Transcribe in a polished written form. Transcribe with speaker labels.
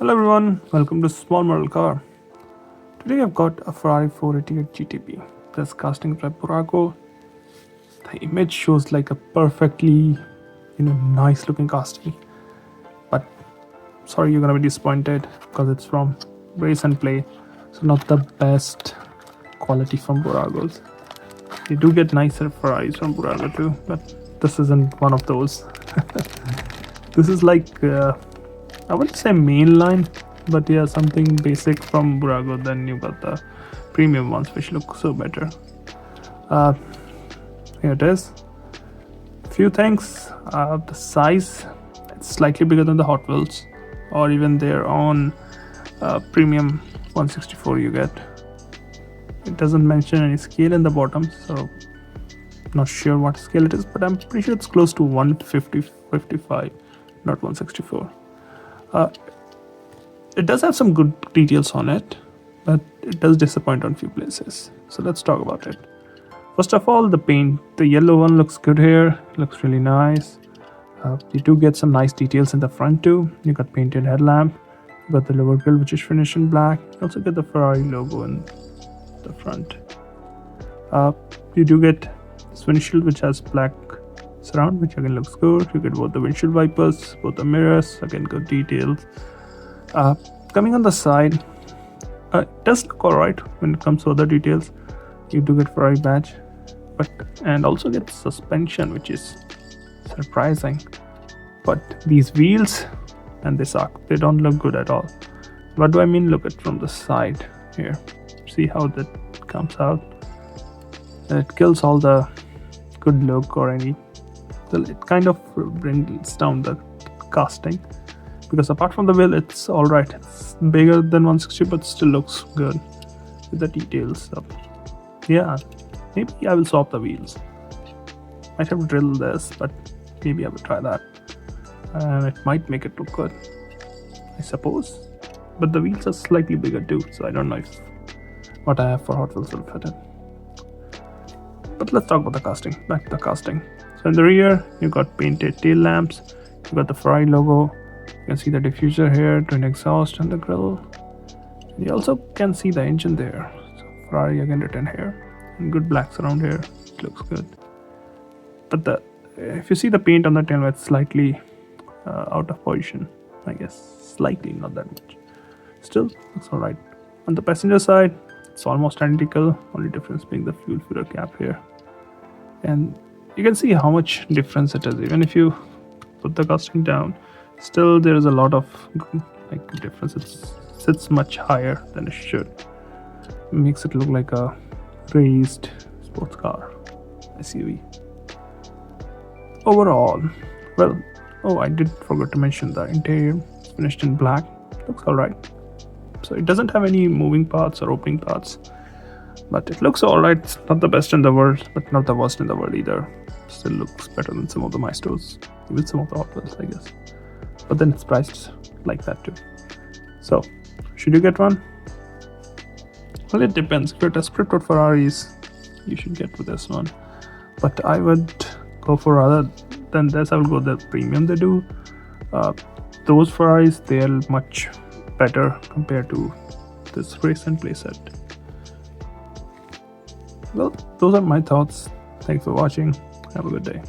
Speaker 1: Hello everyone, welcome to Small Model Car. Today I've got a Ferrari 488 GTB. This casting by Bburago. The image shows like a perfectly, nice looking casting. But sorry, you're gonna be disappointed because it's from Race and Play, so not the best quality from Bburago's. You do get nicer Ferraris from Bburago too, but this isn't one of those. This is like I wouldn't say mainline, but yeah, something basic from Bburago. Then you got the premium ones, which look so better. Here it is. Few things. The size, it's slightly bigger than the Hot Wheels, or even their own premium 164 you get. It doesn't mention any scale in the bottom, so not sure what scale it is, but I'm pretty sure it's close to 155, not 164. It does have some good details on it, but it does disappoint on few places. So let's talk about it. First of all, the paint. The yellow one looks good here. Looks really nice. You do get some nice details in the front too. You got painted headlamp. You got the lower grille, which is finished in black. You also get the Ferrari logo in the front. You do get this windshield, which has black surround, which again looks good. You get both the windshield wipers, both the mirrors, again good details. Coming on the side, it does look alright when it comes to other details. You do get Ferrari badge, and also get suspension, which is surprising. But these wheels and this arc, they don't look good at all. What do I mean? Look at from the side here. See how that comes out, and it kills all the good look or any. So it kind of brings down the casting, because apart from the wheel, it's alright. It's bigger than 160, but still looks good with the details up. Yeah, maybe I will swap the wheels. Might have to drill this, but maybe I will try that, and it might make it look good, I suppose. But the wheels are slightly bigger too, so I don't know if what I have for Hot Wheels will fit in. But let's talk about the casting. Back to the casting. So in the rear, you got painted tail lamps. You got the Ferrari logo. You can see the diffuser here, twin exhaust, and the grille. You also can see the engine there. So Ferrari again written here, and good black surround here. It looks good. But if you see the paint on the tail, it's slightly out of position. I guess slightly, not that much. Still looks alright. On the passenger side, it's almost identical. Only difference being the fuel filler cap here, and you can see how much difference it is. Even if you put the casting down, still there is a lot of difference. It sits much higher than it should. It makes it look like a raised sports car SUV. Overall, well, I did forget to mention the interior. It's finished in black. Looks alright. So it doesn't have any moving parts or opening parts, but it looks alright. It's not the best in the world, but not the worst in the world either. Still looks better than some of the maistos, even some of the Hot Wheels, I guess. But then it's priced like that too. So should you get one? Well, it depends. If you're desperate for Ferraris, you should get with this one. But I would go for, rather than this, I would go the premium they do. Those Ferraris, they're much better compared to this Race and Play set. Well, those are my thoughts. Thanks for watching. Have a good day.